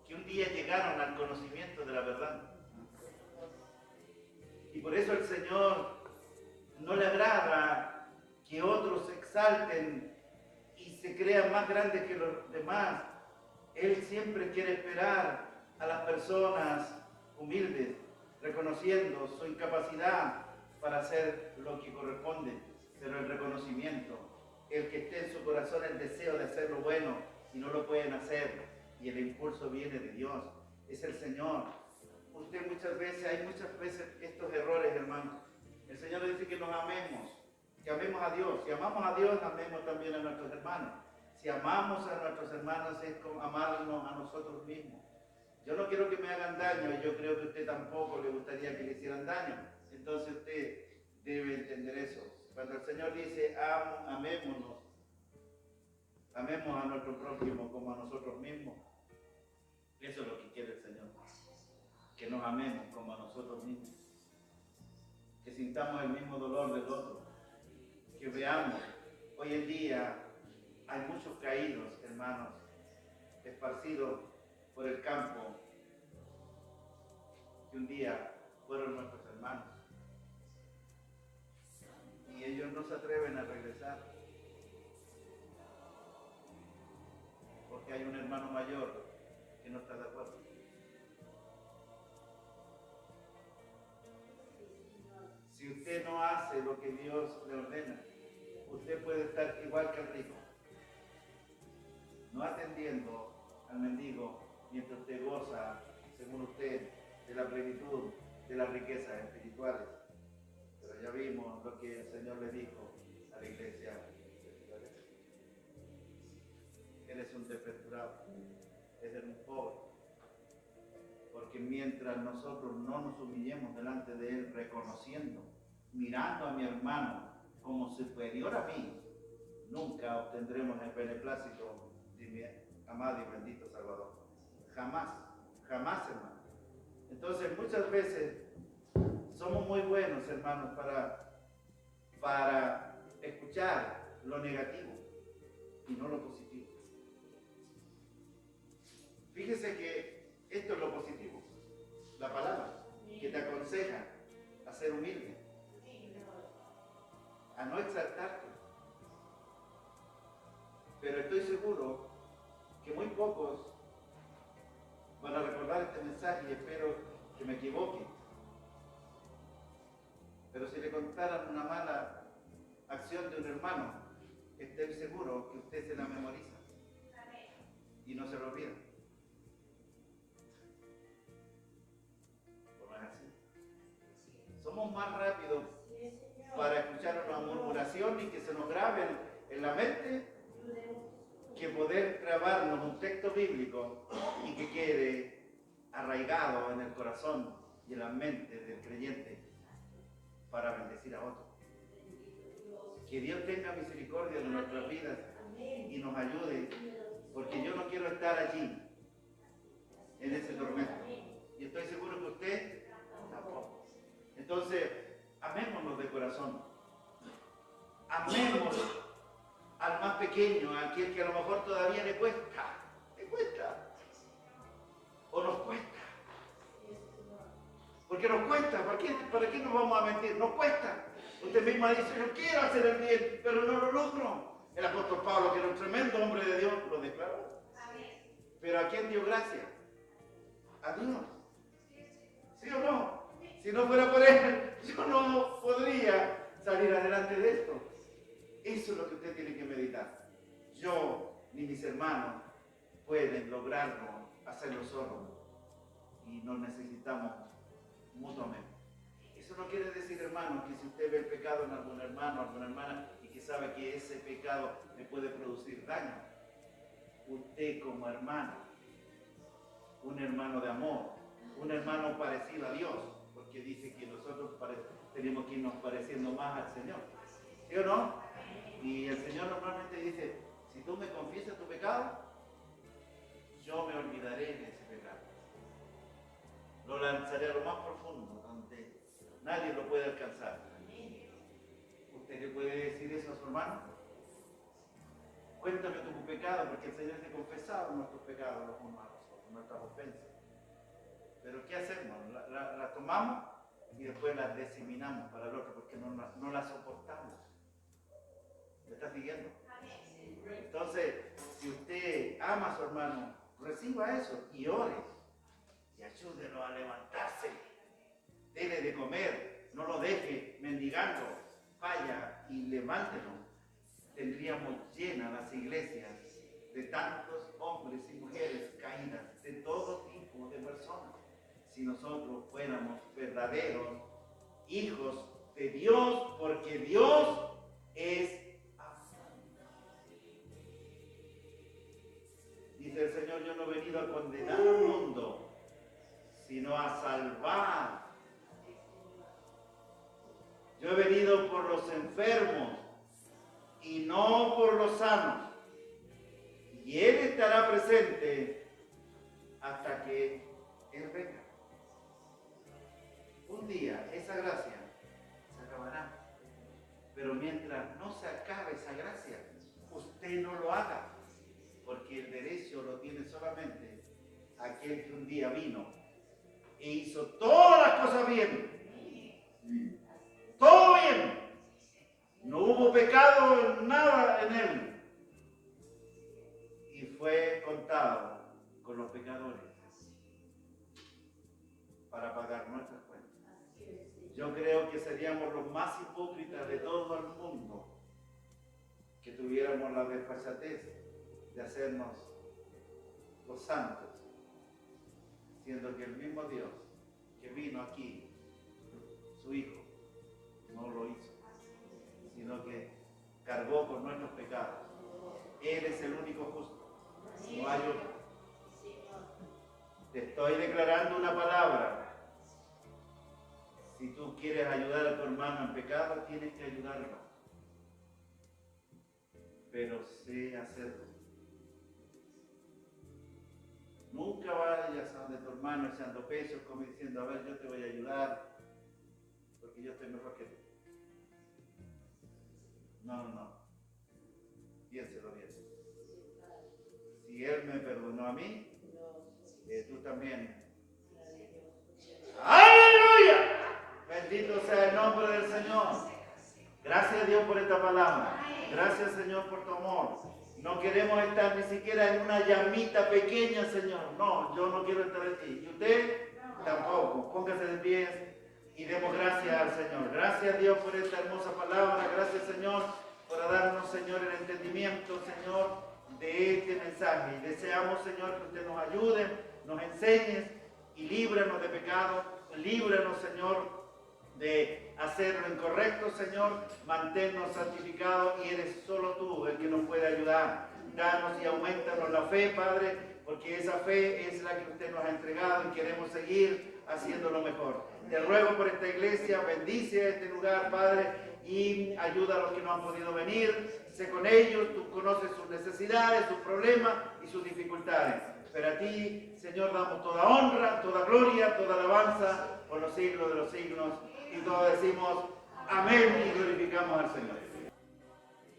que un día llegaron al conocimiento de la verdad. Y por eso el Señor no le agrada que otros se exalten y se crean más grandes que los demás. Él siempre quiere esperar a las personas humildes, reconociendo su incapacidad para hacer lo que corresponde, pero el reconocimiento, el que esté en su corazón el deseo de hacer lo bueno y no lo pueden hacer, y el impulso viene de Dios, es el Señor. Usted hay muchas veces estos errores, hermano. El Señor le dice que nos amemos, que amemos a Dios. Si amamos a Dios, amemos también a nuestros hermanos. Si amamos a nuestros hermanos es como amarnos a nosotros mismos. Yo no quiero que me hagan daño y yo creo que a usted tampoco le gustaría que le hicieran daño. Entonces usted debe entender eso. Cuando el Señor dice amémonos, amemos a nuestro prójimo como a nosotros mismos, eso es lo que quiere el Señor. Que nos amemos como a nosotros mismos. Que sintamos el mismo dolor del otro. Que veamos, hoy en día hay muchos caídos, hermanos, esparcidos por el campo, que un día fueron nuestros hermanos. Y ellos no se atreven a regresar. Porque hay un hermano mayor que no está de acuerdo. Si usted no hace lo que Dios le ordena, usted puede estar igual que el rico, no atendiendo al mendigo mientras usted goza, según usted, de la plenitud de las riquezas espirituales. Pero ya vimos lo que el Señor le dijo a la iglesia. Eres un desventurado, eres un pobre. Porque mientras nosotros no nos humillemos delante de Él, reconociendo, mirando a mi hermano como superior a mí, nunca obtendremos el beneplácito de mi amado y bendito Salvador. Jamás, jamás, hermano. Entonces, muchas veces somos muy buenos, hermanos, para escuchar lo negativo y no lo positivo. Fíjese que esto es lo positivo, la palabra, que te aconseja a ser humilde, a no exaltarte. Pero estoy seguro que muy pocos van a recordar este mensaje y espero que me equivoque. Pero si le contaran una mala acción de un hermano, estoy seguro que usted se la memoriza y no se lo olvida. ¿O no es así? Somos más rápidos para escuchar una murmuración y que se nos grabe en la mente que poder grabarnos un texto bíblico y que quede arraigado en el corazón y en la mente del creyente para bendecir a otros. Que Dios tenga misericordia de nuestras vidas y nos ayude, porque yo no quiero estar allí en ese tormento y estoy seguro que usted tampoco. Entonces, amémonos de corazón, amemos al más pequeño, a aquel que a lo mejor todavía le cuesta, o nos cuesta. Porque nos cuesta, ¿para qué nos vamos a mentir? Nos cuesta. Usted misma dice, yo quiero hacer el bien, pero no lo logro. El apóstol Pablo, que era un tremendo hombre de Dios, lo declaró. Pero ¿a quién dio gracia? A Dios. ¿Sí o no? Si no fuera por Él, yo no podría salir adelante de esto. Eso es lo que usted tiene que meditar. Yo ni mis hermanos pueden lograrlo, hacerlo solo. Y nos necesitamos mutuamente. Eso no quiere decir, hermano, que si usted ve el pecado en algún hermano o alguna hermana y que sabe que ese pecado le puede producir daño, usted como hermano, un hermano de amor, un hermano parecido a Dios, porque dice que nosotros tenemos que irnos pareciendo más al Señor. ¿Sí o no? Y el Señor normalmente dice, si tú me confiesas tu pecado, yo me olvidaré de ese pecado. Lo lanzaré a lo más profundo, donde nadie lo puede alcanzar. ¿Usted le puede decir eso a su hermano? Cuéntame tu pecado, porque el Señor te confesaba nuestros pecados los unos a los otros, nuestras ofensas. Pero ¿qué hacemos? La tomamos y después la diseminamos para el otro, porque no la soportamos. ¿Me está siguiendo? Entonces, si usted ama a su hermano, reciba eso y ore. Y ayúdelo a levantarse. Dele de comer, no lo deje mendigando. Vaya y levántelo. Tendríamos llenas las iglesias de tantos hombres y mujeres caídas, de todo tipo de personas. Si nosotros fuéramos verdaderos hijos de Dios, porque Dios es dice el Señor, yo no he venido a condenar al mundo, sino a salvar. Yo he venido por los enfermos y no por los sanos. Y Él estará presente hasta que Él venga. Un día esa gracia se acabará. Pero mientras no se acabe esa gracia, usted no lo haga. Porque el derecho lo tiene solamente aquel que un día vino e hizo todas las cosas bien. Todo bien. No hubo pecado en nada en él. Y fue contado con los pecadores para pagar nuestras cuentas. Yo creo que seríamos los más hipócritas de todo el mundo que tuviéramos la desfachatez de hacernos los santos, siendo que el mismo Dios que vino aquí, su Hijo, no lo hizo, sino que cargó con nuestros pecados. Él es el único justo, no hay otro. Te estoy declarando una palabra. Si tú quieres ayudar a tu hermano en pecado, tienes que ayudarlo. Pero sé hacerlo. Nunca vayas a donde tu hermano echando pechos, como diciendo, a ver, yo te voy a ayudar, porque yo estoy mejor que tú. No. Piénselo bien. Si Él me perdonó a mí, tú también. ¡Aleluya! Bendito sea el nombre del Señor. Gracias a Dios por esta palabra. Gracias, Señor, por tu amor. No queremos estar ni siquiera en una llamita pequeña, Señor. No, yo no quiero estar aquí. ¿Y usted? Tampoco. Póngase de pie y demos gracias al Señor. Gracias a Dios por esta hermosa palabra. Gracias, Señor, por darnos, Señor, el entendimiento, Señor, de este mensaje. Y deseamos, Señor, que usted nos ayude, nos enseñe y líbranos de pecado. Líbranos, Señor, de hacer lo incorrecto, Señor. Manténnos santificados y eres solo tú el que nos puede ayudar. Danos y aumentanos la fe, Padre, porque esa fe es la que usted nos ha entregado y queremos seguir haciendo lo mejor. Te ruego por esta iglesia, bendice este lugar, Padre, y ayuda a los que no han podido venir. Sé con ellos, tú conoces sus necesidades, sus problemas y sus dificultades. Pero a ti, Señor, damos toda honra, toda gloria, toda alabanza por los siglos de los siglos. Y todos decimos amén y glorificamos al Señor.